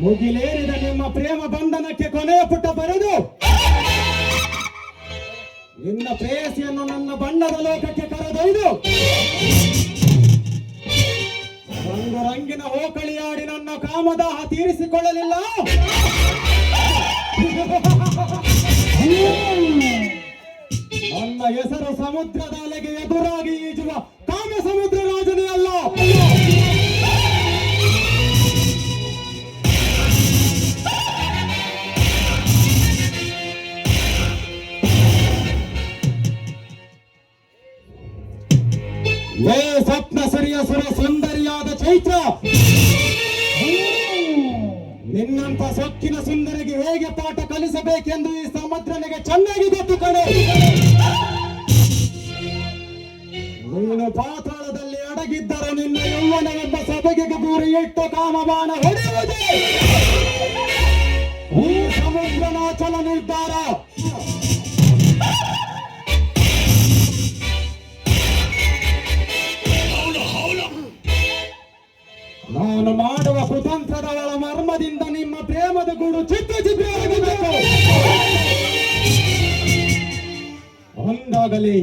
ಮುಗಿಲೇರಿದ ನಿಮ್ಮ ಪ್ರೇಮ ಬಂಧನಕ್ಕೆ ಕೊನೆಯ ಪುಟ ಬರೆದು ನಿನ್ನ ಪ್ರೇಯಸಿಯನ್ನು ನನ್ನ ಬಣ್ಣದ ಲೋಕಕ್ಕೆ ಕರೆದೊಯ್ದು ಒಂದು ರಂಗಿನ ಓಕಳಿಯಾಡಿ ನನ್ನ ಕಾಮದಾಹ ತೀರಿಸಿಕೊಳ್ಳಲಿಲ್ಲ. ನನ್ನ ಹೆಸರು ಸಮುದ್ರದ ಅಲೆಗೆ ಎದುರಾಗಿ ಈಜುವ ಕಾಮ ಸಮುದ್ರ ರಾಜನೇ ಅಲ್ಲ. ಲೇ ಸ್ವಪ್ನ ಸರಿಯ ಸುರ ಸುಂದರಿಯಾದ ಚೈತ್ರ, ನಿನ್ನಂತ ಸೊಕ್ಕಿನ ಸುಂದರಿಗೆ ಹೇಗೆ ಪಾಠ ಕಲಿಸಬೇಕೆಂದು ಈ ಸಮುದ್ರನಿಗೆ ಚೆನ್ನಾಗಿ ಗೊತ್ತು ಕಣೆ. ನೀನು ಪಾತಾಳದಲ್ಲಿ ಅಡಗಿದ್ದರೆ ನಿನ್ನ ಯೌವನವೆಂಬ ಸಭೆಗೆ ಗುರಿ ಇಟ್ಟು ಕಾಮಬಾಣ ಹೊಡೆಯುವುದೇ ಈ ಸಮುದ್ರನಾಚಲ ನಿರ್ಧಾರ. ನಾನು ಮಾಡುವ ಕುತಂತ್ರದ ಒಳ ಮರ್ಮದಿಂದ ನಿಮ್ಮ ಪ್ರೇಮದ ಗೂಡು ಚಿತ್ರ ಚಿತ್ರವಾಗಬೇಕು. ಅಂದಾಗಲೇ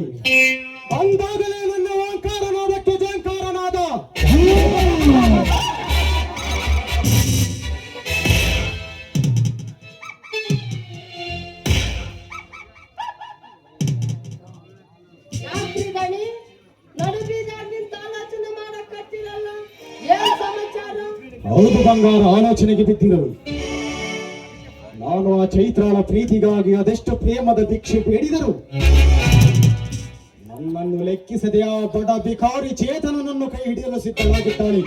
ನನ್ನ ಓಂಕಾರನಾದಕ್ಕೆ ಜಂಕಾರನಾದ. ಹೌದು ಬಂಗಾರ, ಆಲೋಚನೆಗೆ ಬಿದ್ದಿರಲು. ನಾನು ಆ ಚೈತ್ರಾಳ ಪ್ರೀತಿಗಾಗಿ ಅದೆಷ್ಟು ಪ್ರೇಮದ ಭಿಕ್ಷೆ ಬೇಡಿದರು ನನ್ನನ್ನು ಲೆಕ್ಕಿಸದೆ ಆ ಬಡ ಭಿಕಾರಿ ಚೇತನನನ್ನು ಕೈ ಹಿಡಿಯಲು ಸಿದ್ಧವಾಗಿದ್ದಾಳೆ.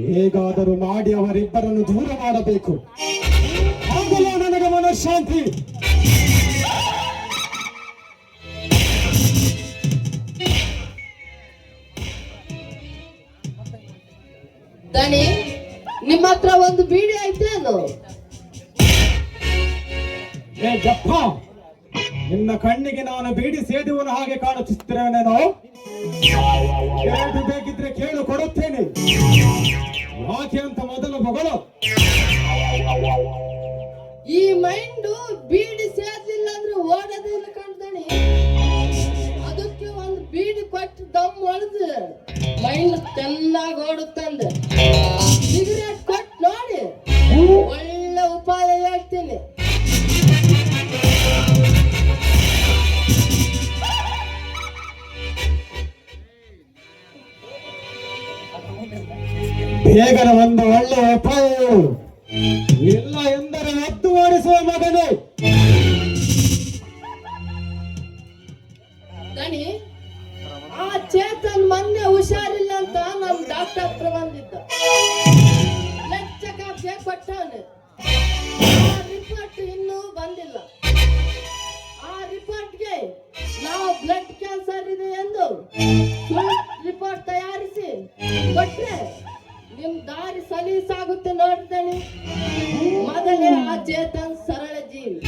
ಹೇಗಾದರೂ ಮಾಡಿ ಅವರಿಬ್ಬರನ್ನು ದೂರ ಮಾಡಬೇಕು, ಆಗಲೂ ನನಗೆ ಮನಃಶಾಂತಿ. ದಣಿ, ನಿಮ್ಮ ಹತ್ರ ಒಂದು ಬೀಡಿ ಐತೇನು? ನಿನ್ನ ಕಣ್ಣಿಗೆ ನಾನು ಬೀಡಿ ಸೇದುವನು ಹಾಗೆ ಕಾಣುತ್ತಿದ್ದೇನೇನೋ? ಬೇಕಿದ್ರೆ ಕೇಳು, ಕೊಡುತ್ತೇನೆ. ಯಾಕೆ ಅಂತ ಮೊದಲು ಮಗಳು. ಈ ಮೈಂಡು ಬೀಡಿ ಸೇದಿಲ್ಲ ಅಂದ್ರೆ ಓಡೋದಿಲ್ಲ ಕಣ್ದಣಿ. ಅದಕ್ಕೆ ಒಂದು ಬೀಡಿ ಕೊಟ್ಟು ದಮ್ ಹೊಡೆದು ಮೈಂಡ್ ಚೆನ್ನಾಗಿ ಓಡುತ್ತಂದ. ಸಿಗರೇಟ್ ಕೊಟ್ಟು ನೋಡಿ, ಒಳ್ಳೆ ಉಪಾಯ ಹೇಳ್ತೀನಿ. ಬೇಗನೆ ಒಂದು ಒಳ್ಳೆ ಉಪಾಯ ಇಲ್ಲ ಎಂದರೆ ಎದ್ದು ಓಡಿಸುವ ಮಗನೇ. ದಣಿ, ಆ ಚೇತನ್ ಮೊನ್ನೆ ಹುಷಾರಿಲ್ಲ ಅಂತ ನಮ್ ಡಾಕ್ಟರ್ ಹತ್ರ ಬಂದಿದ್ದ. ಬ್ಲಡ್ ಚೆಕಪ್ಗೆ ಕೊಟ್ಟವನು. ಆ ರಿಪೋರ್ಟ್ ಇನ್ನೂ ಬಂದಿಲ್ಲ. ಆ ರಿಪೋರ್ಟ್ಗೆ ನಾವು ಬ್ಲಡ್ ಕ್ಯಾನ್ಸರ್ ಇದೆ ಎಂದು ರಿಪೋರ್ಟ್ ತಯಾರಿಸಿ ಕೊಟ್ರೆ ನಿಮ್ ದಾರಿ ಸಲೀಸಾಗುತ್ತೆ ನೋಡ್ತಾನೆ. ಮೊದಲೇ ಆ ಚೇತನ್ ಸರಳ ಜೀವಿ.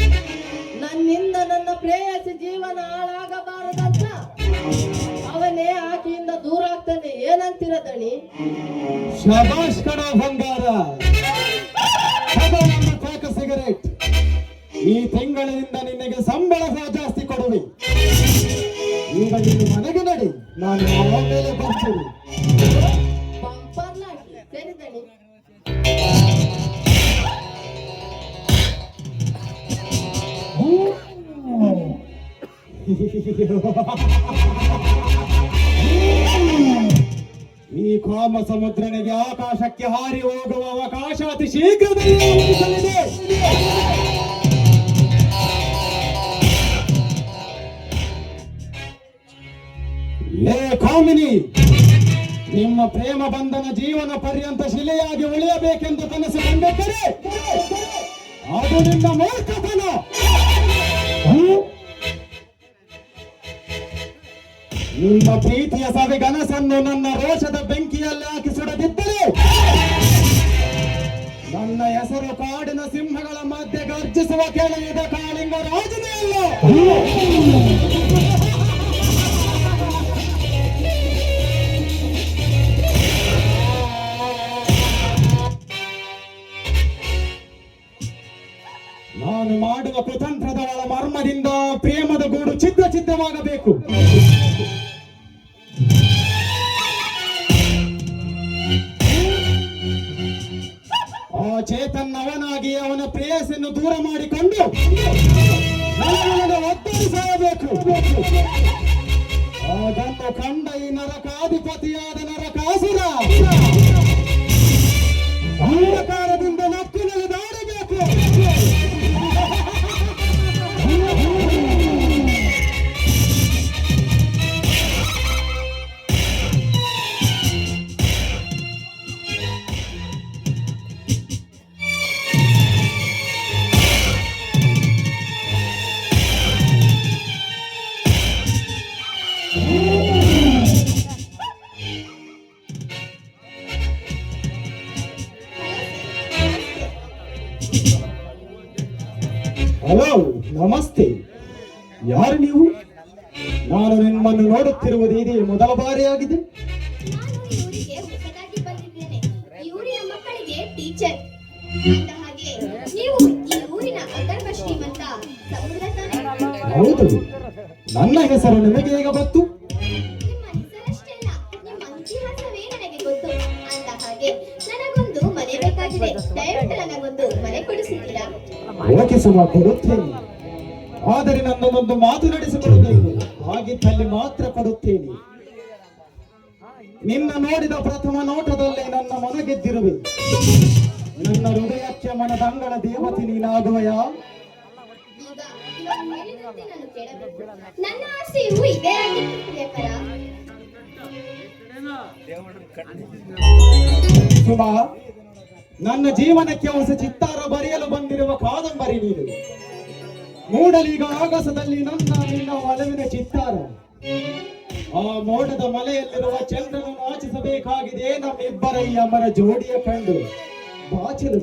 ನನ್ನಿಂದ ನನ್ನ ಪ್ರೇಯಸಿ ಜೀವನ ಹಾಳಾಗಬಾರದಂತ ಅವನೇ ಆಕೆಯಿಂದ ದೂರ ಆಗ್ತಾನೆ. ಏನಂತೀರ ದಣಿ? ಶಬಾಷ್ ಕಣ ಬಂಗಾರ. ಸಿಗರೇಟ್ ಈ ತಿಂಗಳಿನಿಂದ ನಿನಗೆ ಸಂಬಳ ಜಾಸ್ತಿ ಕೊಡುವೆ. ಈಗ ನೀನು ಮನೆಗೆ ನಡಿ, ನಾನು ಆಮೇಲೆ ಬರ್ತೀನಿ. ಸರಿ ದಣಿ. ಈ ಕಾಮ ಸಮುದ್ರನಿಗೆ ಆಕಾಶಕ್ಕೆ ಹಾರಿ ಹೋಗುವ ಅವಕಾಶ ಅತಿ ಶೀಘ್ರದಲ್ಲಿ ಲಭಿಸಲಿದೆ. ಲೇ ಕಾಮಿನಿ, ನಿಮ್ಮ ಪ್ರೇಮ ಬಂಧನ ಜೀವನ ಪರ್ಯಂತ ಶಿಲೆಯಾಗಿ ಉಳಿಯಬೇಕೆಂದು ಕನಸು ಕಂಡಿದ್ದರೆ ಅದು ನಿನ್ನ ಮೂರ್ಖತನ. ನಿಮ್ಮ ಪ್ರೀತಿಯ ಸವಿಗನಸನ್ನು ನನ್ನ ರೋಷದ ಬೆಂಕಿಯಲ್ಲಿ ಹಾಕಿ ಸುಡದಿದ್ದರೆ ನನ್ನ ಹೆಸರು ಕಾಡಿನ ಸಿಂಹಗಳ ಮಧ್ಯೆ ಗರ್ಜಿಸುವ ಕೆಳಗಿದ ಕಾಳಿಂಗ ರಾಜನೇ ಅಲ್ಲ. ಆಡುವ ಕುತಂತ್ರದ ಒಳ ಮರ್ಮದಿಂದ ಪ್ರೇಮದ ಗೂಡು ಛಿದ್ರವಾಗಬೇಕು. ಆ ಚೇತನ್ ಅವನಾಗಿ ಅವನ ಪ್ರೇಯಸನ್ನು ದೂರ ಮಾಡಿಕೊಂಡು ಒತ್ತರಿಸಬೇಕು. ಅದನ್ನು ಕಂಡ ಈ ನರಕಾಧಿಪತಿಯಾದ ನರಕಾಸುರ ಅಹಂಕಾರದಿಂದ ನಕ್ಕು ನಡೆದಾಡಬೇಕು. ಹಲೋ, ನಮಸ್ತೆ. ಯಾರು ನೀವು? ನಾನು ನಿಮ್ಮನ್ನು ನೋಡುತ್ತಿರುವುದು ಇದೇ ಮೊದಲ ಬಾರಿಯಾಗಿದೆ. ನಾನು ಈ ಊರಿಗೆ ಹೊಸದಾಗಿ ಬಂದಿದ್ದೇನೆ. ಈ ಊರಿನ ಮಕ್ಕಳಿಗೆ ಟೀಚರ್. ಅಂದ ಹಾಗೆ ನೀವು ಈ ಊರಿನ ಅಥರ್ವ ಶ್ರೀಮಂತ ಸಮುದ್ರ ತಾನೆ? ಹೌದು. ನನ್ನ ಹೆಸರು ನಿಮಗೆ ಹೇಗೆ ಗೊತ್ತು? ನಿಮ್ಮ ಹೆಸರಷ್ಟೇ ಅಲ್ಲ, ನಿಮ್ಮ ಇತಿಹಾಸವೇ ನನಗೆ ಗೊತ್ತು. ಅಂದ ಹಾಗೆ ನನಗೊಂದು ಮನೆ ಬೇಕಾಗಿದೆ. ದಯವಿಟ್ಟು ನನಗೊಂದು ಮನೆ ಕೊಡಿಸಿದ್ದೀರಾ? ಓಕೆ ಸುಮ, ಕೊಡುತ್ತೇನೆ. ಆದರೆ ನನ್ನದೊಂದು ಮಾತು ನಡೆಸಿಕೊಡಬೇಕು. ಹಾಗಿದ್ದಲ್ಲಿ ಮಾತ್ರ ಕೊಡುತ್ತೇನೆ. ನಿನ್ನ ನೋಡಿದ ಪ್ರಥಮ ನೋಟದಲ್ಲಿ ನನ್ನ ಮನ ಗೆದ್ದಿರುವೆ. ನನ್ನ ಹೃದಯಕ್ಕೆ ಮನದಂಗಳ ದೇವತೆ ನೀನಾಗುವೆಯಾ? ಈಗ ಇವಾಗ ಹೇಳಿದಂತೆ ನಾನು ಕೇಳಬೇಕು. ನನ್ನ ಆಸೆಯು ಇದೇ ಆಗಿತ್ತು ಪ್ರಿಯಕರ. ಸುಮಾ, ನನ್ನ ಜೀವನಕ್ಕೆ ಹೊಸ ಚಿತ್ತಾರ ಬರೆಯಲು ಬಂದಿರುವ ಕಾದಂಬರಿ ನೀನು. ಮೂಡಲೀಗ ಆಗಸದಲ್ಲಿ ನಿನ್ನ ಒಲವಿನ ಚಿತ್ತಾರ. ಆ ಮೋಡದ ಮಲೆಯಲ್ಲಿರುವ ಚಂದ್ರನು ನಾಚಿಸಬೇಕಾಗಿದೆ ನಮ್ಮಿಬ್ಬರ ಈ ಅಮರ ಜೋಡಿಯ ಕಂಡು ಬಾಚಲು.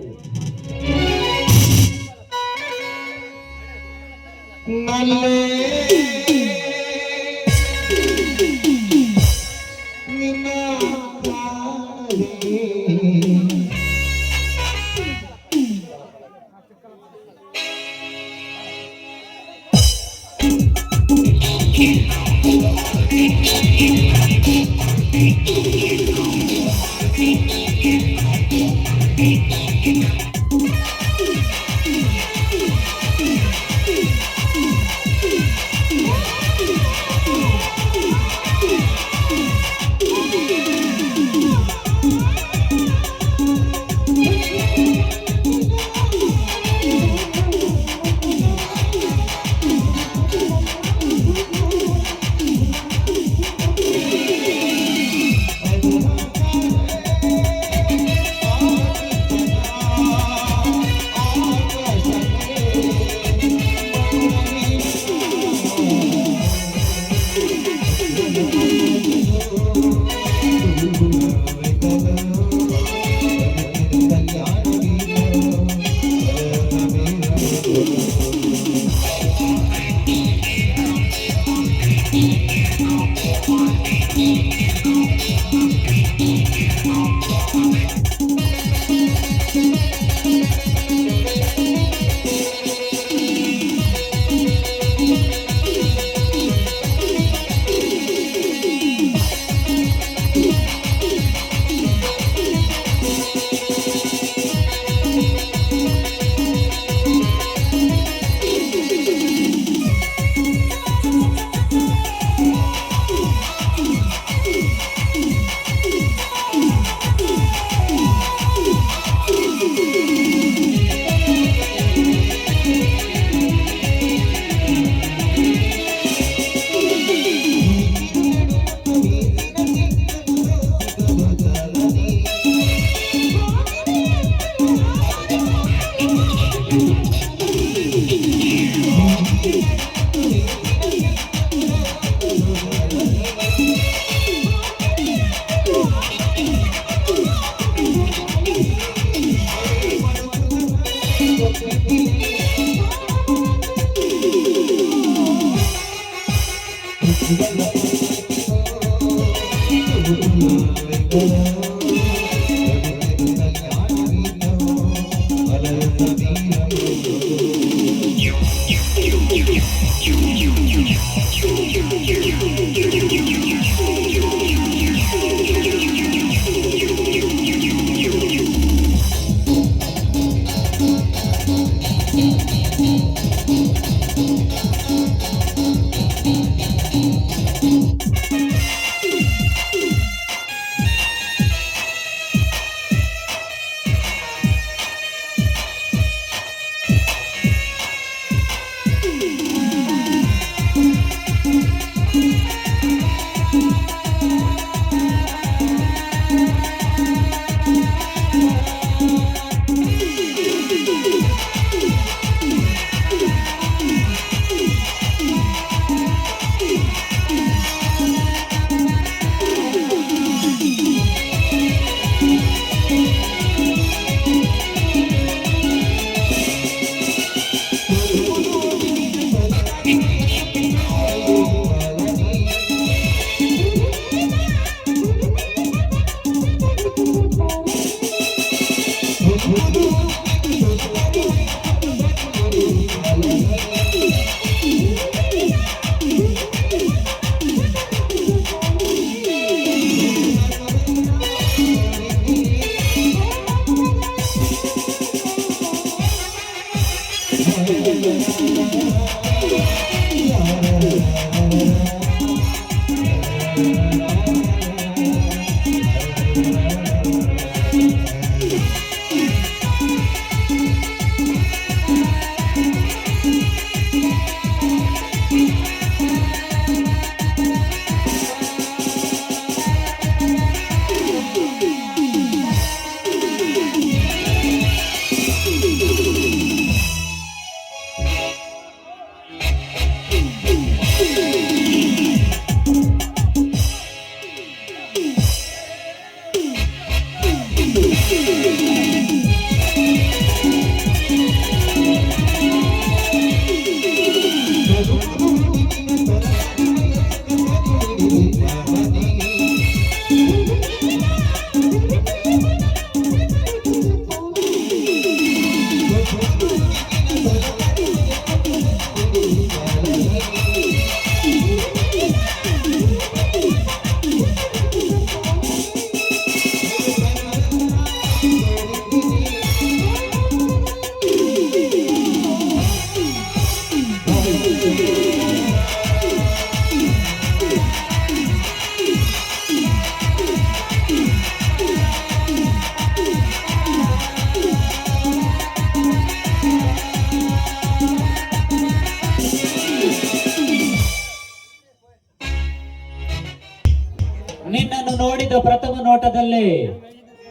ನಿನ್ನನ್ನು ನೋಡಿದ ಪ್ರಥಮ ನೋಟದಲ್ಲೇ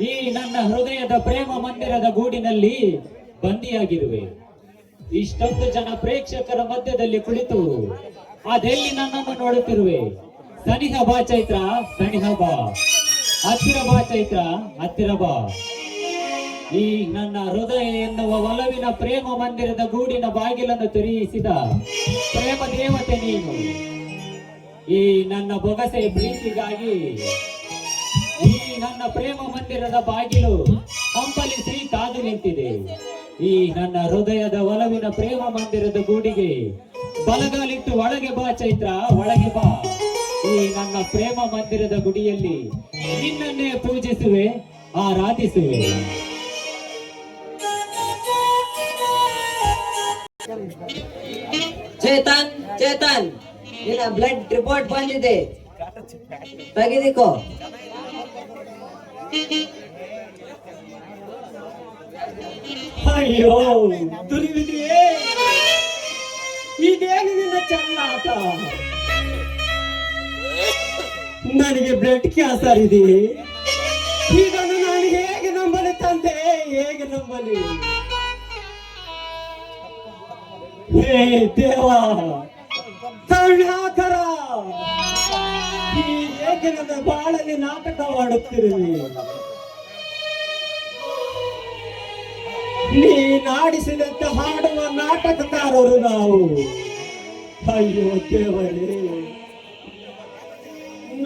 ಈ ನನ್ನ ಹೃದಯದ ಪ್ರೇಮ ಮಂದಿರದ ಗೂಡಿನಲ್ಲಿ ಬಂದಿಯಾಗಿರುವೆ. ಇಷ್ಟೊಂದು ಜನ ಪ್ರೇಕ್ಷಕರ ಮಧ್ಯದಲ್ಲಿ ಕುಳಿತು ಅದೆಲ್ಲಿ ನನ್ನನ್ನು ನೋಡುತ್ತಿರುವೆ. ಸನಿಹ ಬಾ ಚೈತ್ರ, ಸನಿಹ ಬಾ, ಹತ್ತಿರ ಬಾ ಚೈತ್ರ, ಹತ್ತಿರ ಬಾ. ಈ ನನ್ನ ಹೃದಯ ಎನ್ನುವ ಒಲವಿನ ಪ್ರೇಮ ಮಂದಿರದ ಗೂಡಿನ ಬಾಗಿಲನ್ನು ತೆರೆಯಿಸಿದ ಪ್ರೇಮ ದೇವತೆ ನೀನು. ಈ ನನ್ನ ಬೊಗಸೆ ಪ್ರೀತಿಗಾಗಿ ಈ ನನ್ನ ಪ್ರೇಮ ಮಂದಿರದ ಬಾಗಿಲು ಹಂಪಲಿಸಿ ಕಾದು ನಿಂತಿದೆ. ಈ ನನ್ನ ಹೃದಯದ ಒಲವಿನ ಪ್ರೇಮ ಮಂದಿರದ ಗೂಡಿಗೆ ಬಲಗಾಲಿಟ್ಟು ಒಳಗೆ ಬಾ ಚೈತ್ರ, ಒಳಗೆ ಬಾ. ಈ ನನ್ನ ಪ್ರೇಮ ಮಂದಿರದ ಗುಡಿಯಲ್ಲಿ ನಿನ್ನನ್ನೇ ಪೂಜಿಸುವೆ, ಆರಾಧಿಸುವೆ. ಚೇತನ್, ಚೇತನ್, ನಿನ್ನ ಬ್ಲಡ್ ರಿಪೋರ್ಟ್ ಬಂದಿದೆ, ತೆಗೆದಿಕೋ. ಅಯ್ಯೋ ದುರ್ವಿಧಿಯೇ, ಇದೇನು ನಿನ್ನ ಚೆಲ್ಲಾಟ? ನನಗೆ ಬ್ಲಡ್ ಕ್ಯಾನ್ಸರ್ ಇದೆ. ಇದನ್ನು ನಾನು ಹೇಗೆ ನಂಬಲಿ ತಂದೆ, ಹೇಗೆ ನಂಬಲಿ? ಹೇ ದೇವ ಕರುಣಾಕರ, ಹೇಗೆ ನನ್ನ ಬಾಳಲ್ಲಿ ನಾಟಕ ಮಾಡುತ್ತಿರುವೆ? ನೀ ನಾಡಿಸಿದಂತೆ ಹಾಡುವ ನಾಟಕಕಾರರು ನಾವು. ಅಯ್ಯೋ ದೇವರೇ,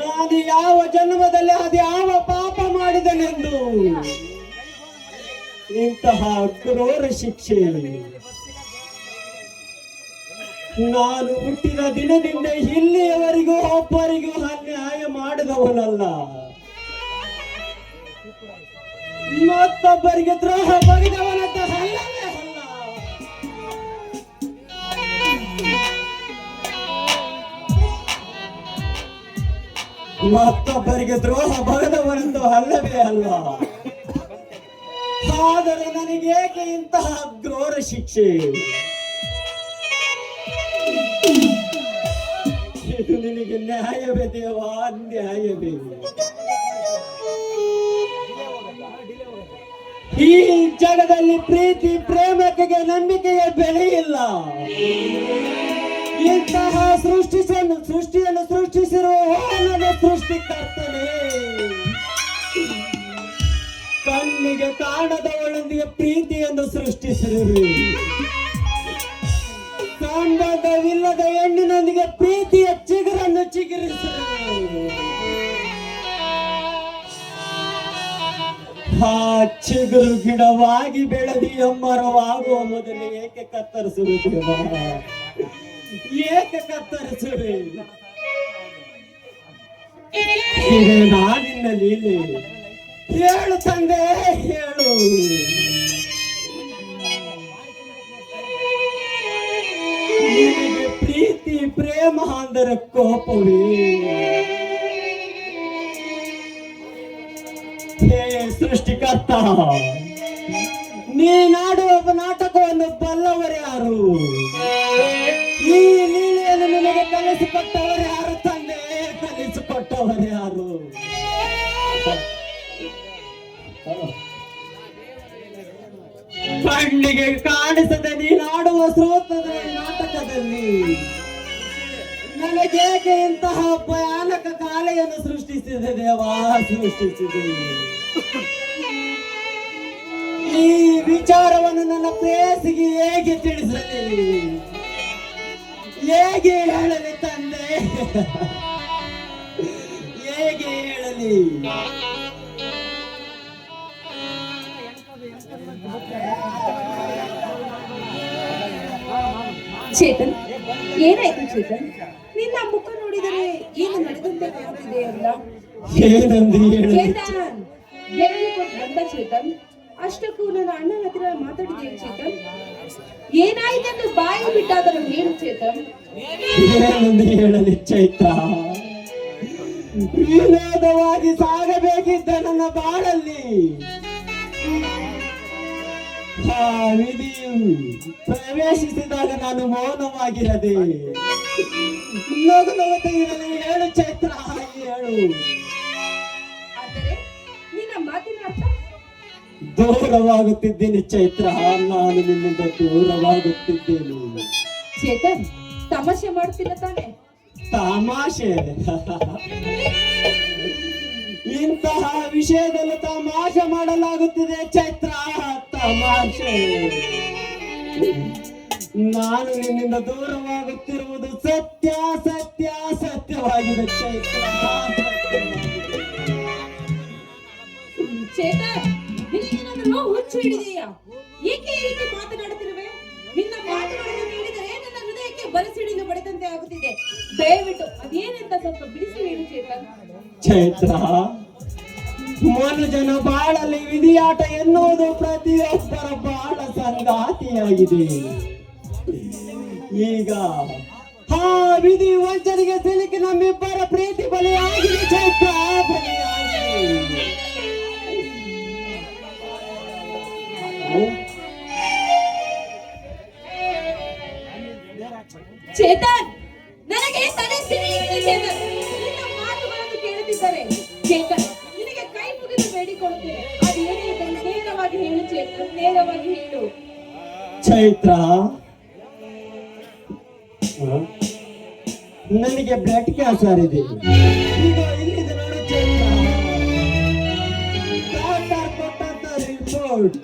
ನಾನು ಯಾವ ಜನ್ಮದಲ್ಲಿ ಅದು ಯಾವ ಪಾಪ ಮಾಡಿದನೆಂದು ಇಂತಹ ಕ್ರೂರ ಶಿಕ್ಷೆ? ನಾನು ಹುಟ್ಟಿದ ದಿನದಿಂದ ಇಲ್ಲಿಯವರೆಗೂ ಒಬ್ಬರಿಗೂ ಅನ್ಯಾಯ ಮಾಡಿದವನಲ್ಲ, ಮತ್ತೊಬ್ಬರಿಗೆ ದ್ರೋಹ ಬಗೆದವನಂತ ಅಲ್ಲವೇ ಅಲ್ಲ. ಮತ್ತೊಬ್ಬರಿಗೆ ದ್ರೋಹ ಬಗೆದವನಂತ ಅಲ್ಲವೇ ಅಲ್ಲ. ಆದರೆ ನನಗೇಕೆ ಇಂತಹ ಘೋರ ಶಿಕ್ಷೆ? ಇದು ನಿನಗೆ ನ್ಯಾಯವೇ ದೇವ, ನ್ಯಾಯವೇ? ಈ ಜಗದಲ್ಲಿ ಪ್ರೀತಿ ಪ್ರೇಮಕ್ಕೆ ನಂಬಿಕೆಯ ಬೆಲೆ ಇಲ್ಲ. ಇಂತಹ ಸೃಷ್ಟಿಯನ್ನು ಸೃಷ್ಟಿಸಿರುವ ನನ್ನ ಸೃಷ್ಟಿಕರ್ತನೆ ಕಣ್ಣಿಗೆ ಕಾಣದವಳೊಂದಿಗೆ ಪ್ರೀತಿಯನ್ನು ಸೃಷ್ಟಿಸಿರುವೆ. ಸಂಬಂಧವಿಲ್ಲದ ಹೆಣ್ಣಿನೊಂದಿಗೆ ಪ್ರೀತಿಯ ಚಿಗುರನ್ನು ಚಿಗುರಿಸಿರುವೆ. ಆ ಚಿಗುರು ಗಿಡವಾಗಿ ಬೆಳೆದಿ ಮರವಾಗುವ ಮೊದಲು ಏಕೆ ಕತ್ತರಿಸುವುದು? ಏಕೆ ಕತ್ತರಿಸುವೆ? ಇದೇ ನಾನಿನ್ನ ಲೀಲೆ. ಹೇಳು ತಂದೆ, ಹೇಳು. ಎಂದರೆ ಕೋಪವೇ. ಹೇ ಸೃಷ್ಟಿಕರ್ತ, ನೀನಾಡುವ ನಾಟಕವನ್ನು ಬಲ್ಲವರು ಯಾರು? ಈ ಲೀಲೆಯನ್ನು ನಿನಗೆ ಕಲಿಸಿಕೊಟ್ಟವರು ಯಾರು ತಂದೆ? ಕಲಿಸಿಕೊಟ್ಟವರು ಯಾರು? ಕಣ್ಣಿಗೆ ಕಾಣಿಸದೆ ನೀನಾಡುವ ಸ್ರೋತದ ನಾಟಕದಲ್ಲಿ ನನಗೇಕೆ ಇಂತಹ ಭಯಾನಕ ಕಾಲೆಯನ್ನು ಸೃಷ್ಟಿಸಿದೆ ದೇವಾ, ಸೃಷ್ಟಿಸಿದೆ? ಈ ವಿಚಾರವನ್ನು ನನ್ನ ಪ್ರೇಯಸಿಗೆ ಹೇಗೆ ತಿಳಿಸಲಿ, ಹೇಗೆ ಹೇಳಲಿ ತಂದೆ, ಹೇಗೆ ಹೇಳಲಿ? ಚೇತನ್, ಏನಾಯ್ತು ಚೇತನ್? ನಿನ್ನ ಮುಖ ನೋಡಿದರೆ ಏನು ನಡೆದಂತೆ ಕಾಣುತ್ತಿದೆ ಅಲ್ಲ? ಏನಂದು ಹೇಳಲಿ? ಚೇತನ್, ಹೇಳಿಕೊಂಡು ಬಂದ ಚೇತನ್, ಅಷ್ಟಕ್ಕೂ ನನ್ನ ಅಣ್ಣನ ಹತ್ರ ಮಾತಾಡಿದೆ ಚೇತನ್. ಏನಾಯ್ತೆಂದು ಬಾಯಿ ಬಿಟ್ಟಾದರೂ ಹೇಳು ಚೇತನ್. ಏನಂದು ಹೇಳಲಿ ಚೈತ್ರ? ವಿನೋದವಾಗಿ ಸಾಗಬೇಕಿದ್ದ ನನ್ನ ಬಾಳಲ್ಲಿ ಆ ವಿಧಿಯು ಪ್ರವೇಶಿಸಿದಾಗ ನಾನು ಮೌನವಾಗಿರದೆ ನಗುನಗುತ್ತಿರಲಿ. ಹೇಳು ಚೈತ್ರ, ಹೇಳು. ಆದರೆ ನಿನ್ನ ಮಾತಿನ ಅರ್ಥ? ದೂರವಾಗುತ್ತಿದ್ದೇನೆ ಚೈತ್ರ, ನಾನು ನಿನ್ನಿಂದ ದೂರವಾಗುತ್ತಿದ್ದೇನೆ. ಚೇತನ್, ತಮಾಷೆ ಮಾಡ್ತಿಲ್ಲ ತಾನೆ? ತಮಾಷೆ? ಇಂತಹ ವಿಷಯದಲ್ಲಿ ತಮಾಷೆ ಮಾಡಲಾಗುತ್ತಿದೆ ಚೈತ್ರ, ತಮಾಷೆ. ನಾನು ನಿನ್ನಿಂದ ದೂರವಾಗುತ್ತಿರುವುದು ಸತ್ಯ, ಸತ್ಯ, ಸತ್ಯವಾಗಿದೆ ಚೈತ್ರ. ಚೇತನ್, ನಿನಗೇನಾದರೂ ಹುಚ್ಚು ಹಿಡಿದೆಯಾ? ಏಕೆ ಈ ರೀತಿ ಮಾತನಾಡುತ್ತಿರುವೆ? ನಿನ್ನ ಮಾತುಗಳನ್ನು ಕೇಳಿದರೆ ನನ್ನ ಹೃದಯಕ್ಕೆ ಬಲಸಿಡಿಲು ಬಡಿದಂತೆ ಆಗುತ್ತಿದೆ. ದಯವಿಟ್ಟು ಅದೇನೆಂತ ಸ್ವಲ್ಪ ಬಿಡಿಸಿ ಹೇಳು ಚೇತನ್. ಚೈತ್ರ, ಮನುಜನ ಬಾಳಲ್ಲಿ ವಿಧಿಯಾಟ ಎನ್ನುವುದು ಪ್ರತಿಯೊಬ್ಬರ ಬಾಳ ಸಂಗಾತಿಯಾಗಿದೆ. ಈಗ ಆ ವಿಧಿ ವಂಚನೆಗೆ ಸಿಲುಕಿ ನಮ್ಮಿಬ್ಬರ ಪ್ರೀತಿ ಬಲಿಯಾಗಿದೆ ಚೈತ್ರ, ಬಲಿಯಾಗಿದೆ. ಚೇತನ್, ನನಗೆ ತಲೆ ಸಿಡಿಯುತ್ತಿದೆ ಚೇತನ್. ನಿನ್ನ ಮಾತುಗಳನ್ನು ಕೇಳುತ್ತಿದ್ದರೆ ಚೇತನ್, ನಿನಗೆ ಕೈ ಮುಗಿದು ಬೇಡಿಕೊಳ್ಳುತ್ತೇನೆ. ಅದು ಏನೇ ನೇರವಾಗಿ ಹೇಳು ಚೇತನ್, ನೇರವಾಗಿ ಹೇಳು. ಚೈತ್ರ, ನನಗೆ ಬ್ಲಡ್ ಕ್ಯಾನ್ಸರ್ ಇದೆ. ಈಗ ಇಲ್ಲಿದೆ ನೋಡು ಚೈತ್ರ, ಡಾಕ್ಟರ್ ಕೊಟ್ಟಂತ ರಿಪೋರ್ಟ್.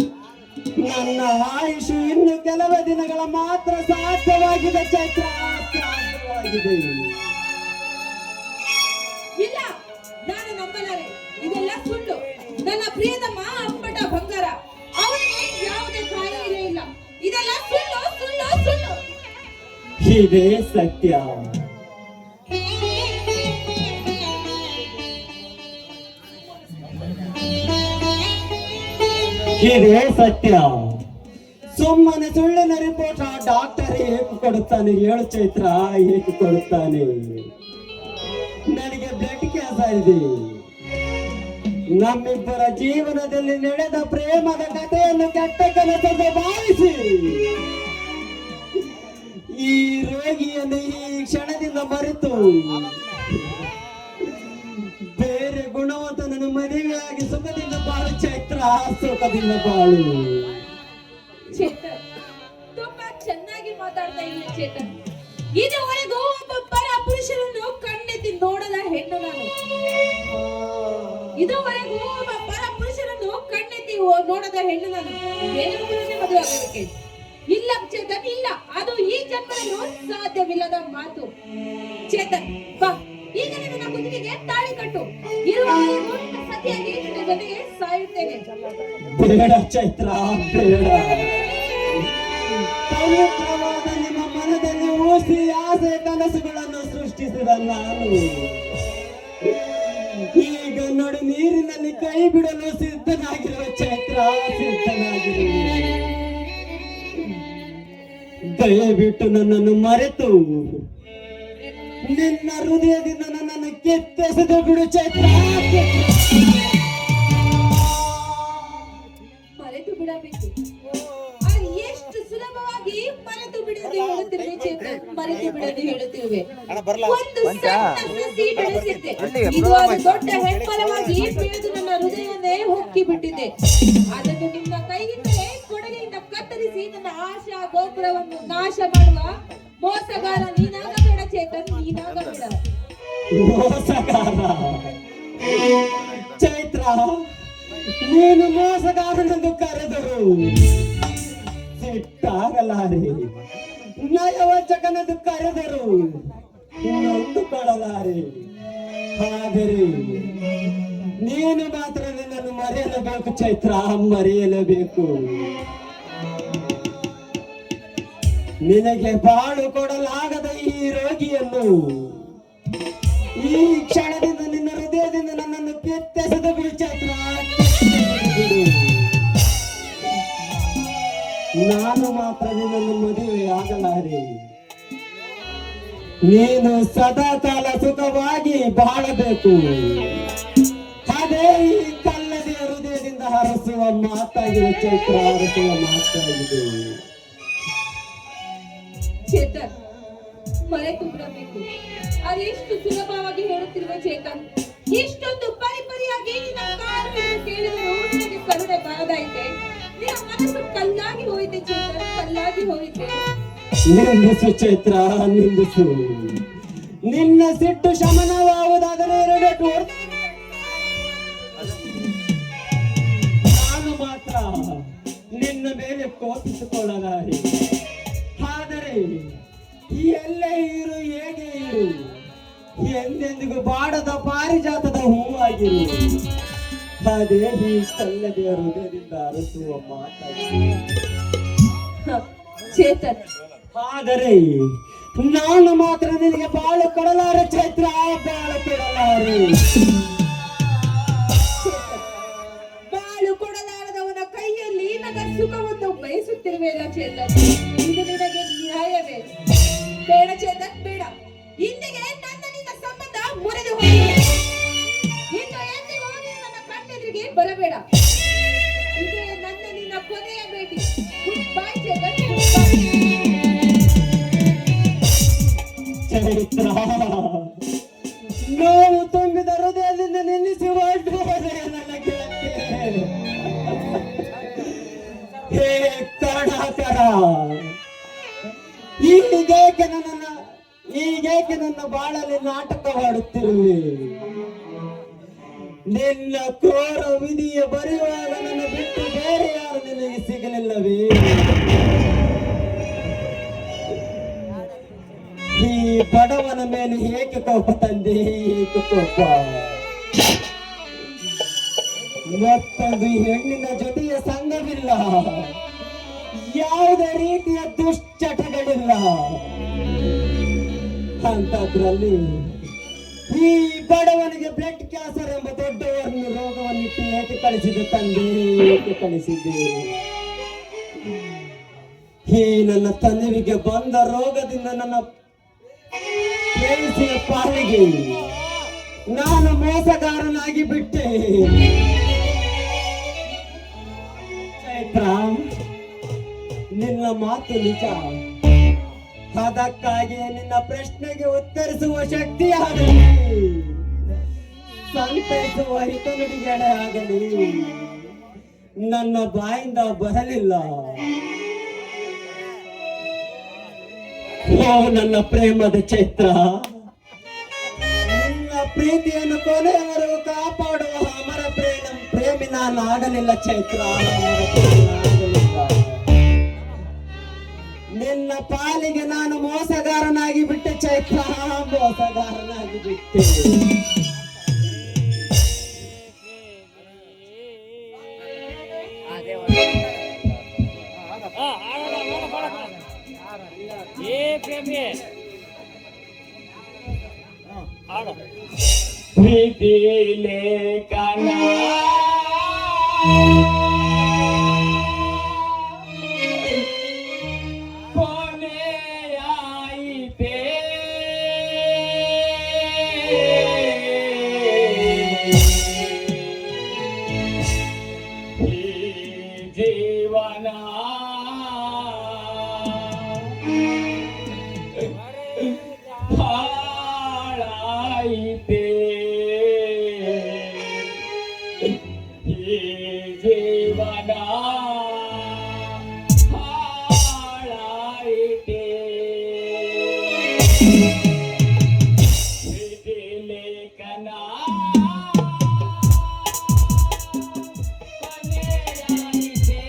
ನನ್ನ ಆಯುಷು ಇನ್ನು ಕೆಲವೇ ದಿನಗಳ ಮಾತ್ರ ಸಾಧ್ಯವಾಗಿದೆ ಚೈತ್ರ, ಸಾಧ್ಯವಾಗಿದೆ. ಇಲ್ಲ, ನಾನು ನಂಬಲಾರೆ. ಇದೆಲ್ಲ ಸುಳ್ಳು. ನನ್ನ ಪ್ರಿಯತಮ ಅಪ್ಪಟ ಬಂಗಾರ, ಅವನಿಗೆ ಯಾವುದೇ ಕಾಯಿಲೆ ಇಲ್ಲ. ಇದೆಲ್ಲ ಸುಳ್ಳು, ಸುಳ್ಳು, ಸುಳ್ಳು. ಇದೇ ಸತ್ಯ. ಇದೇ ಸತ್ಯ. ಸುಮ್ಮನೆ ಸುಳ್ಳಿನ ರಿಪೋರ್ಟ್ ಆ ಡಾಕ್ಟರ್ ಹೇಗೆ ಕೊಡುತ್ತಾನೆ ಹೇಳು ಚೈತ್ರ, ಹೇಗೆ ಕೊಡುತ್ತಾನೆ? ನನಗೆ ಬ್ಲಡ್ ಕ್ಯಾನ್ಸರ್ ಇದೆ. ನಮ್ಮಿಬ್ಬರ ಜೀವನದಲ್ಲಿ ನಡೆದ ಪ್ರೇಮದ ಕಥೆಯನ್ನು ಕೆಟ್ಟ ಕೆಲಸದ ಭಾವಿಸಿ ಈ ರೋಗಿಯನ್ನು ಈ ಕ್ಷಣದಿಂದ ಮರೆತು ಬೇರೆ ಗುಣವಂತನನ್ನು ಮದುವೆಯಾಗಿ ಸುಖದಿಂದ ಬಾಳು ಚೈತ್ರ, ಸುಖದಿಂದ ಬಾಳು. ಚೇತನ್, ತುಂಬಾ ಚೆನ್ನಾಗಿ ಮಾತಾಡ್ತಾ ಇದ್ದೀನಿ ಚೇತನ್. ಇದುವರೆಗೂ ಒಬ್ಬ ಪರ ಪುರುಷರನ್ನು ಕಣ್ಣೆತ್ತಿ ನೋಡದ ಹೆಣ್ಣು ನಾನು. ಇದುವರೆಗೂ ಒಬ್ಬ ಪರ ಪುರುಷರನ್ನು ಕಣ್ಣೆತ್ತಿ ನೋಡದ ಹೆಣ್ಣು ನಾನು. ಬೇರೆಯೊಬ್ಬರನ್ನೇ ಮದುವೆ ಆಗಲಿಕ್ಕೆ ಇಲ್ಲ ಚೇತನ್, ಇಲ್ಲ. ಅದು ಈ ಜನ್ಮದಲ್ಲೂ ಸಾಧ್ಯವಿಲ್ಲದ ಮಾತು. ಚೇತನ್, ಬಾ, ಈಗ ನನ್ನ ಕುತ್ತಿಗೆಗೆ ತಾಳಿ ಕಟ್ಟು. ಇರುವವರೆಗೂ ನಿನ್ನ ಸತಿಯಾಗಿ ನಿನ್ನ ಜೊತೆಗೆ ಸಾಯುತ್ತೇನೆ. ಬೇಡ ಚೈತ್ರ, ಬೇಡ. ಪವಿತ್ರವಾದ ನಿಮ್ಮ ಮನದಲ್ಲಿ ಊಸಿ ಆಸೆ ಕನಸುಗಳನ್ನು ಸೃಷ್ಟಿಸಿದ ನಾನು ಈಗ ನೋಡಿ ನೀರಿನಲ್ಲಿ ಕೈ ಬಿಡಲು ಸಿದ್ಧನಾಗಿರುವ ಚೈತ್ರ, ಸಿದ್ಧನಾಗಿರುವ. ದಯವಿಟ್ಟು ನನ್ನನ್ನು ಮರೆತು ನಿನ್ನ ಹೃದಯದಿಂದ ನನ್ನನ್ನು ಕಿತ್ತೆಸೆದು ಬಿಡು ಚೈತ್ರ. ಮರೆತು ಬಿಡಬೇಕು. ಅದು ಎಷ್ಟು ಸುಲಭವಾಗಿ ಮರೆತು ಬಿಡದೆ ಹೇಳುತ್ತಿರುವೆ ಚೇತನ್, ಮರೆತು ಬಿಡದೆ ಹೇಳುತ್ತಿರುವೆ. ಒಂದು ಸಣ್ಣ ಸಸಿ ಬೆಳೆಸಿದ್ದೆ, ಇದು ಒಂದು ದೊಡ್ಡ ಹೆಮ್ಮರವಾಗಿ ಬೆಳೆದು ನನ್ನ ಹೃದಯವನ್ನೇ ಹೊಕ್ಕಿ ಬಿಟ್ಟಿದೆ. ಅದನ್ನು ನಿನ್ನ ಕೈಯಿಂದಲೇ ಕೊಡಲಿಯಿಂದ ಕತ್ತರಿಸಿ ನನ್ನ ಆಶಾ ಗೋಪುರವನ್ನು ನಾಶ ಮಾಡುವ ಮೋಸಗಾರ ನೀನಾಗಬೇಡ ಚೇತನ್, ನೀನಾಗಬೇಡ. ಮೋಸಗಾರ ಚೈತ್ರ, ನೀನು ಮೋಸಗಾರನೆಂದು ಕರೆದರು ಸಿಟ್ಟಾಗಲಾರೆ, ನಯವಂಚಕನೆಂದು ಕರೆದರು ನೊಂದುಕೊಳ್ಳಲಾರೆ. ಆದರೆ ನೀನು ಮಾತ್ರ ನಿನ್ನನ್ನು ಮರೆಯಲೇಬೇಕು ಚೈತ್ರ, ಮರೆಯಲೇಬೇಕು. ನಿನಗೆ ಬಾಳು ಕೊಡಲಾಗದ ಈ ರೋಗಿಯನ್ನು ಈ ಕ್ಷಣದಿಂದ ನಿನ್ನ ಹೃದಯದಿಂದ ನನ್ನನ್ನು ಕಿತ್ತೆಸೆದು ಬಿಡು ಚೈತ್ರ, ಕಿತ್ತೆಸೆದು ಬಿಡು. ನಾನು ಮಾತ್ರ ನಿನ್ನನ್ನು ಮದುವೆಯಾಗಲಾರೆ. ನೀನು ಸದಾ ಕಾಲ ಸುಖವಾಗಿ ಬಾಳಬೇಕು. ಅದೇ ಈ ಕಲ್ಲದಿಯ ಹೃದಯದಿಂದ ಹರಸುವ ಮಾತಾಗಿದೆ ಚೈತ್ರ, ಹರಸುವ ಮಾತಾಗಿದೆ. ಚೇತನ್, ಮರೆತು ಬಿಡಬೇಕು. ಅದೆಷ್ಟು ಸುಲಭವಾಗಿ ಹೇಳುತ್ತಿರುವ ಚೇತನ್, ಇಷ್ಟೊಂದು ಪರಿಪರಿಯಾಗಿ ನಿನ್ನ ಕಾರಣವನ್ನು ಕೇಳಿದರೂ ನಿನಗೆ ಕರುಣೆ ಬಾರದಾಯಿತೆ. ನಿನ್ನ ಮನಸ್ಸು ಕಲ್ಲಾಗಿ ಹೋಯಿತೆ ಚೇತನ್, ಕಲ್ಲಾಗಿ ಹೋಯಿತೆ. ನಿಂದಿಸು ಚೈತ್ರ, ನಿಂದಿಸು. ನಿನ್ನ ಸಿಟ್ಟು ಶಮನವಾಗುವುದಾದರೆ ನಾನು ಮಾತ್ರ ನಿನ್ನ ಮೇಲೆ ಕೋಪಿಸಿಕೊಳ್ಳಲಾರೆ. ಆದರೆ ಎಲ್ಲೇ ಇರು, ಹೇಗೆ ಇರು, ಎಂದೆಂದಿಗೂ ಬಾಡದ ಪಾರಿಜಾತದ ಹೂವಾಗಿರು. ಅದೇ ಈ ಕಲ್ಲದೆಯ ಹೃದಯದಿಂದ ಅರಸುವ ಮಾತಾಗಿದೆ ಚೇತನ್. ಆದರೆ ನಾನು ಮಾತ್ರ ನಿನಗೆ ಬಾಳು ಕೊಡಲಾರೆ ಚೈತ್ರ, ಬಾಳು ಕೊಡಲಾರೆ. ಬಾಳು ಕೊಡಲಾರದವನ ಕೈಯಲ್ಲಿ ನನ್ನ ಸುಖವನ್ನು ಬಯಸುತ್ತಿರುವೆಲ್ಲ ಚೇತನ್, ಇದು ನಿನಗೆ ನ್ಯಾಯವೇ? ಬೇಡ ಚೇತನ್, ಬೇಡ. ಇಂದಿಗೆ ನನ್ನ ನಿನ್ನ ಸಂಬಂಧ ಮುರಿದು ಹೋಗಿದೆ. ಇನ್ನು ಎಂದಿಗೂ ನೀನು ನನ್ನ ಕಣ್ಣೆದುರಿಗೆ ಬರಬೇಡ. ಇದೇ ನನ್ನ ನಿನ್ನ ಕೊನೆಯ ಭೇಟಿ. Good bye Chetan, good bye. Chaitra, ನೋವು ತುಂಬಿದ ಹೃದಯದಿಂದ ನಿಲ್ಲಿಸಿ ಹೊರಟು ಹೋದೆ ನನ್ನ ಗೆಳತಿ. ಹೇ ಕಣಾಕರ, ಈಗೇಕೆ ನನ್ನ ಬಾಳಲ್ಲಿ ನಾಟಕವಾಡುತ್ತಿರುವೆ? ನಿನ್ನ ಕ್ರೂರ ವಿಧಿಯ ಬರೆಯುವಾಗ ನನ್ನ ಬಿಟ್ಟು ಬೇರೆ ಯಾರು ನಿನಗೆ ಸಿಗಲಿಲ್ಲವೇ? ಈ ಬಡವನ ಮೇಲೆ ಏಕೆ ಕೋಪ ತಂದೆ, ಏಕೆ ಕೋಪ? ಮತ್ತೊಂದು ಹೆಣ್ಣಿನ ಜೊತೆಯ ಸಂಘವಿಲ್ಲ, ಯಾವುದೇ ರೀತಿಯ ದುಶ್ಚಟಗಳಿಲ್ಲ. ಅಂತದ್ರಲ್ಲಿ ಈ ಬಡವನಿಗೆ ಬ್ಲಡ್ ಕ್ಯಾನ್ಸರ್ ಎಂಬ ದೊಡ್ಡವರನ್ನು ರೋಗವನ್ನಿಟ್ಟು ಏಕೆ ಕಳಿಸಿದೆ ತಂದೆ, ಏಕೆ ಕಳಿಸಿದೆ? ಈ ನನ್ನ ತನುವಿಗೆ ಬಂದ ರೋಗದಿಂದ ನನ್ನ ಪ್ರೇಮಿಸಿದ ಪಾಲಿಗೆ ನಾನು ಮೋಸಗಾರನಾಗಿ ಬಿಟ್ಟೆ. ಚೈತ್ರ, ನಿನ್ನ ಮಾತು ನಿಜ. ಅದಕ್ಕಾಗಿ ನಿನ್ನ ಪ್ರಶ್ನೆಗೆ ಉತ್ತರಿಸುವ ಶಕ್ತಿಯಾಗಲಿ, ಸಂತೈಸುವ ಹಿತನುಡಿಗಳೇ ಆಗಲಿ ನನ್ನ ಬಾಯಿಂದ ಬರಲಿಲ್ಲ. ಓ ನನ್ನ ಪ್ರೇಮದ ಚೈತ್ರ, ನಿನ್ನ ಪ್ರೀತಿಯನ್ನು ಕೊನೆಯವರೆಗೂ ಕಾಪಾಡುವ ಅಮರ ಪ್ರೇಮಿ ನಾನು ಆಗಲಿಲ್ಲ ಚೈತ್ರ, ಆಗಲಿಲ್ಲ. ನಿನ್ನ ಪಾಲಿಗೆ ನಾನು ಮೋಸಗಾರನಾಗಿ ಬಿಟ್ಟೆ ಚೈತ್ರ, ಮೋಸಗಾರನಾಗಿ ಬಿಟ್ಟೆ. ಪ್ರೀತಿಲೇ ಕಣ ಕೊನೆಯಾಯಿತೆ ಜೀವನ ಹಾಳಾಯಿತೆ ಈ ಜೀವನ ಹಾಳಾಯಿತೆ ವಿಧಿ ಲೇಖನ ಕೊನೆಯಾಯಿತೆ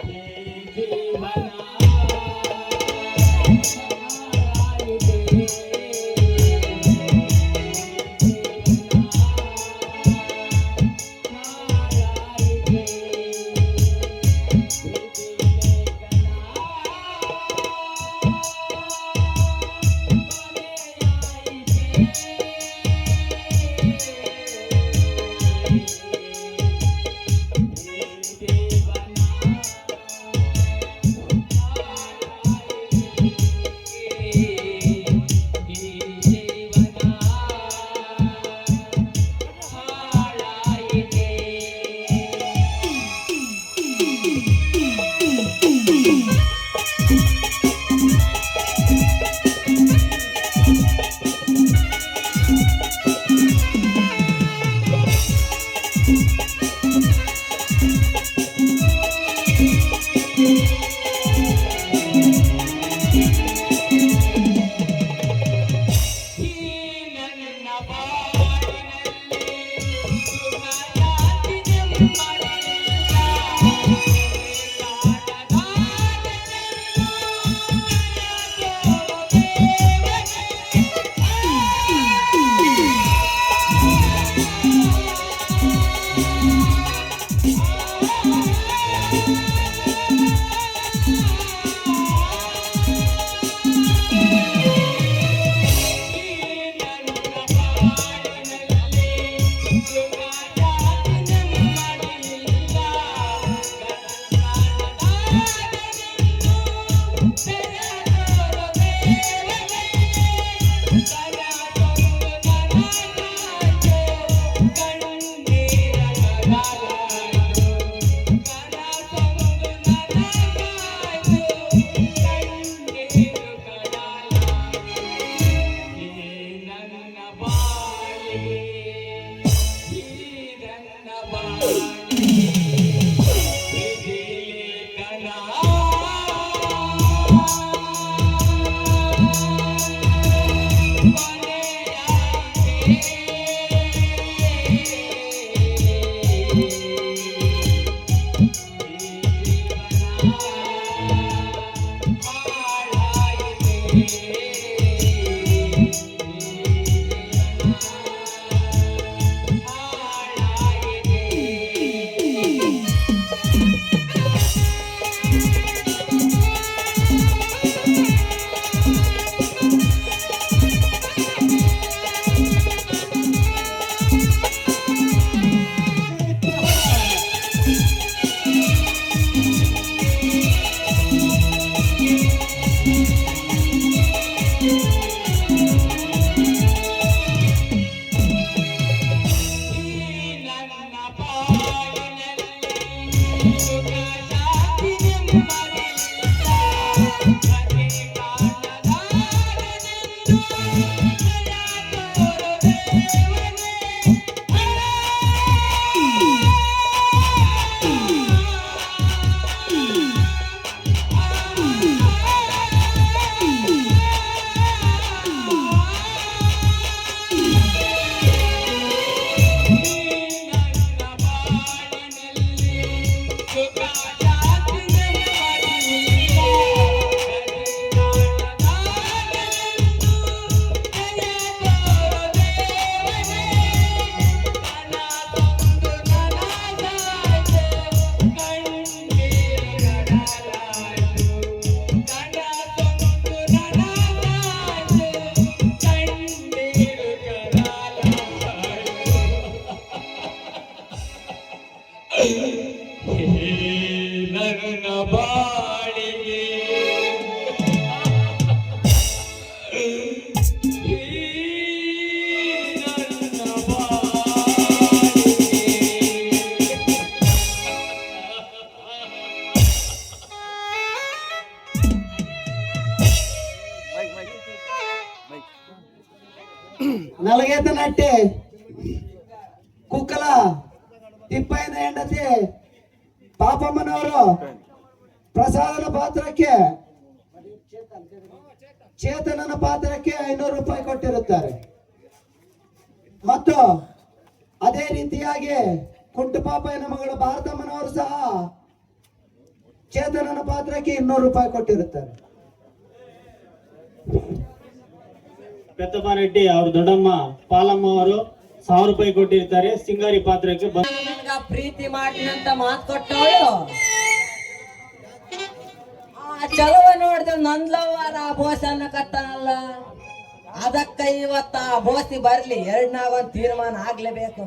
ಈ ಜೀವನ ಕುಕ್ಕಲ ತಿಪ್ಪಯ್ಯನ ಹೆಂಡತಿ ಪಾಪಮ್ಮನವರು ಪ್ರಸಾದನ ಪಾತ್ರಕ್ಕೆ ಚೇತನನ ಪಾತ್ರಕ್ಕೆ 500 ರೂಪಾಯಿ ಕೊಟ್ಟಿರುತ್ತಾರೆ. ಮತ್ತು ಅದೇ ರೀತಿಯಾಗಿ ಕುಂಟು ಪಾಪಯ್ಯನ ಮಗಳು ಭಾರತಮ್ಮನವರು ಸಹ ಚೇತನನ ಪಾತ್ರಕ್ಕೆ 200 ರೂಪಾಯಿ ಕೊಟ್ಟಿರುತ್ತಾರೆ. ಪೆತ್ತಪ್ಪ ರೆಡ್ಡಿ ಅವ್ರ ದೊಡ್ಡಮ್ಮ ಪಾಲಮ್ಮ ಅವರು 1000 ರೂಪಾಯಿ ಕೊಟ್ಟಿರ್ತಾರೆ. ಸಿಂಗಾರಿ ಪಾತ್ರಕ್ಕೆ ನನಗ ಪ್ರೀತಿ ಮಾಡ್ತೀನಿ ಅಂತ ಮಾತು ಕೊಟ್ಟವಳು ಆ ಚಲವ ನೋಡಿದ್ರೆ ನಂದ್ಲವಾರ ಆ ಬೋಸ್ ಅನ್ನಕತ್ತಾನಲ್ಲ, ಅದಕ್ಕ ಇವತ್ತ ಆ ಬೋಸಿ ಬರ್ಲಿ, ಎರಡ್ನಾಗ ಒಂದ್ ತೀರ್ಮಾನ ಆಗ್ಲೇಬೇಕು.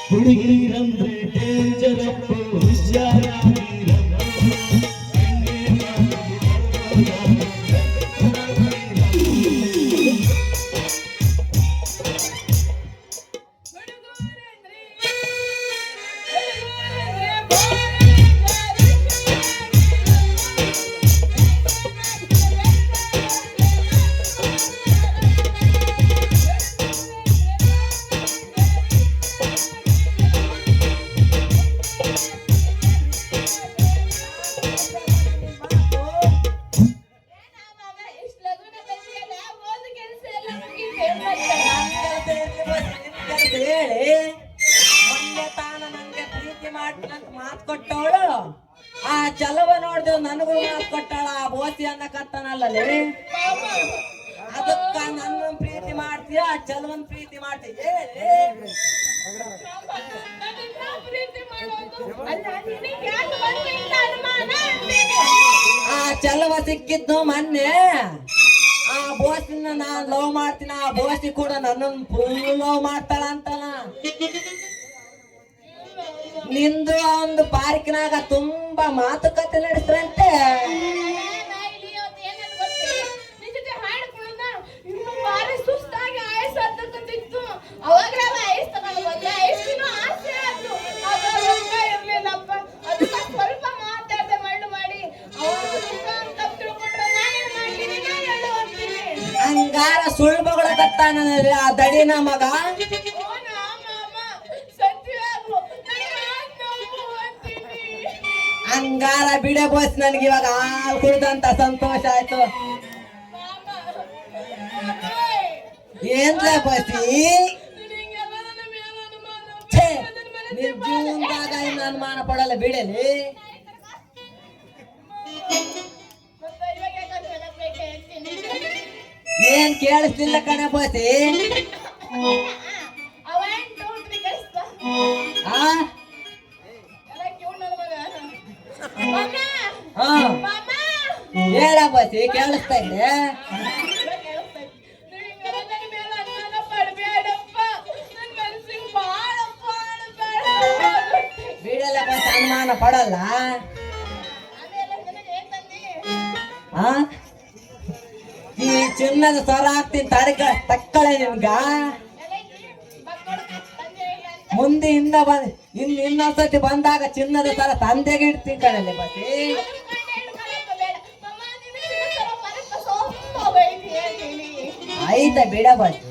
ಹುಡುಗಿರಂದ್ರೆ ಡೇಂಜರಪ್ಪ ಹೇಳಿ ಮೊನ್ನೆ ತಾನ ನಂಗೆ ಪ್ರೀತಿ ಮಾಡ್ತೀನಂತ ಮಾತು ಕೊಟ್ಟವಳು ಆ ಚಲವ ನೋಡಿದ್ರು ನನಗೂ ಮಾತು ಕೊಟ್ಟಾಳ, ಆ ಬೋಸಿ ಅನ್ನಕತ್ತಾನಲ್ಲೇ, ಅದಕ್ಕ ನನ್ನ ಪ್ರೀತಿ ಮಾಡ್ತೀಯ ಆ ಚಲವನ್ ಪ್ರೀತಿ ಮಾಡ್ತೀಯ ಹೇಳಿ. ಆ ಚಲವ ಸಿಕ್ಕಿದ್ದು ಮೊನ್ನೆ, ಆ ಬೋಸಿನ ನಾನ್ ಲವ್ ಮಾಡ್ತೀನಿ, ಆ ಬೋಸಿ ಕೂಡ ನನ್ನನ್ನು ಫುಲ್ ಲವ್ ಮಾಡ್ತಾಳ ಅಂತನ. ನಿಂದು ಒಂದು ಪಾರ್ಕಿನಾಗ ತುಂಬಾ ಮಾತುಕತೆ ನಡೆಸ್ರಂತೆ. ಹಂಗಾರ ಸುಳ್ಳು ಬಗಳಕತ್ತಾನ ಆ ದಡಿನ ಮಗ. ಹಂಗಾರ ಬಿಡೆ ಬೋಸ್, ನನ್ಗೆ ಇವಾಗ ಹಾಲು ಕುಡ್ದಂತ ಸಂತೋಷ ಆಯ್ತು. ಏನ್ಲ ಬಸಿ ಜೀವನದಾಗ ಇನ್ನು ಅನುಮಾನ ಪಡಲ್ಲ ಬಿಡಲಿ. ಏನ್ ಕೇಳಿಸ್ಲಿಲ್ಲ ಕಣ ಬಸಿ. ಹೇಳ ಬಸಿ ಕೇಳಿಸ್ತಾ ಇದೆ. ಬಿಡಲ್ಲ ಬಸ್, ಅನುಮಾನ ಪಡಲ್ಲ. ಆ ಈ ಚಿನ್ನದ ಸರ ಹಾಕ್ತೀನಿ ತಕ್ಕಳೆ ನಿಮ್ಗ. ಮುಂದೆ ಇನ್ನೊಂದ್ಸತಿ ಬಂದಾಗ ಚಿನ್ನದ ಸರ ತಂದೆಗೆ ಇಡ್ತೀನಿ ಕಣಲೆ ಬಸಿ. ಆಯ್ತಾ ಬಿಡ ಬಸಿ.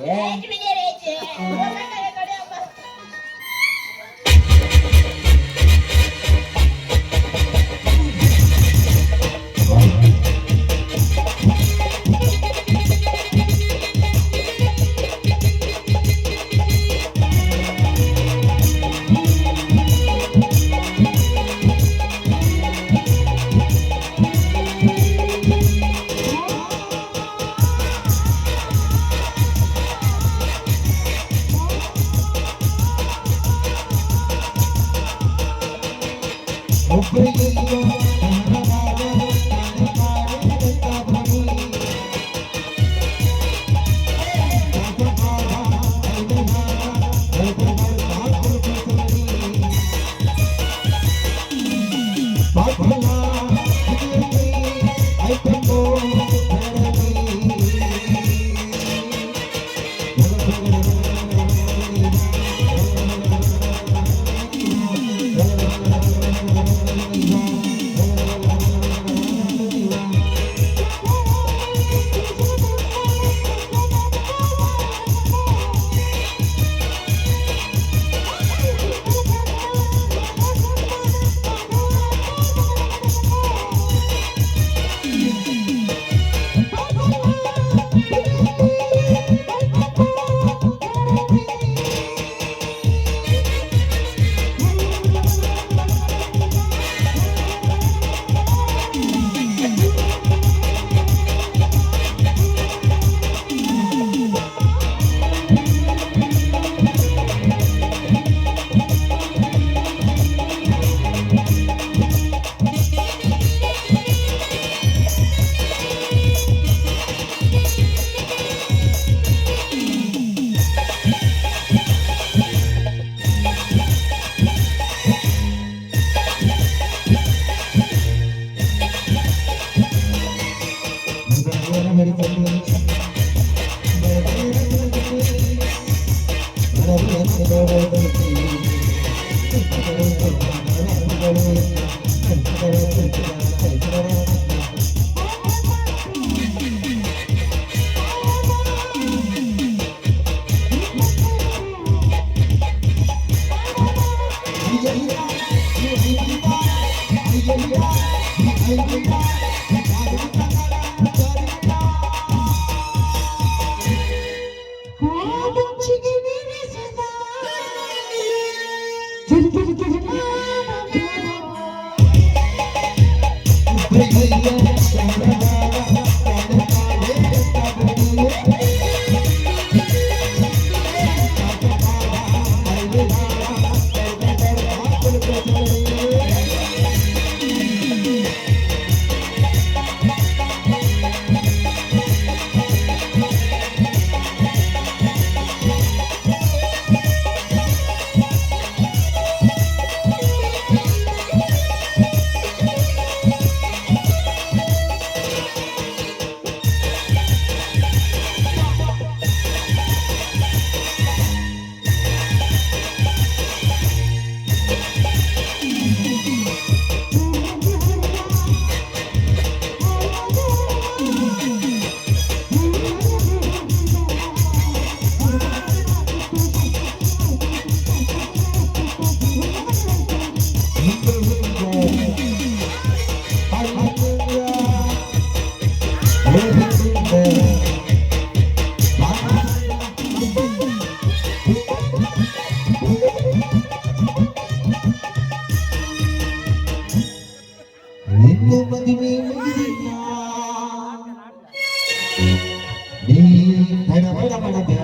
ಬಡ ಬಡ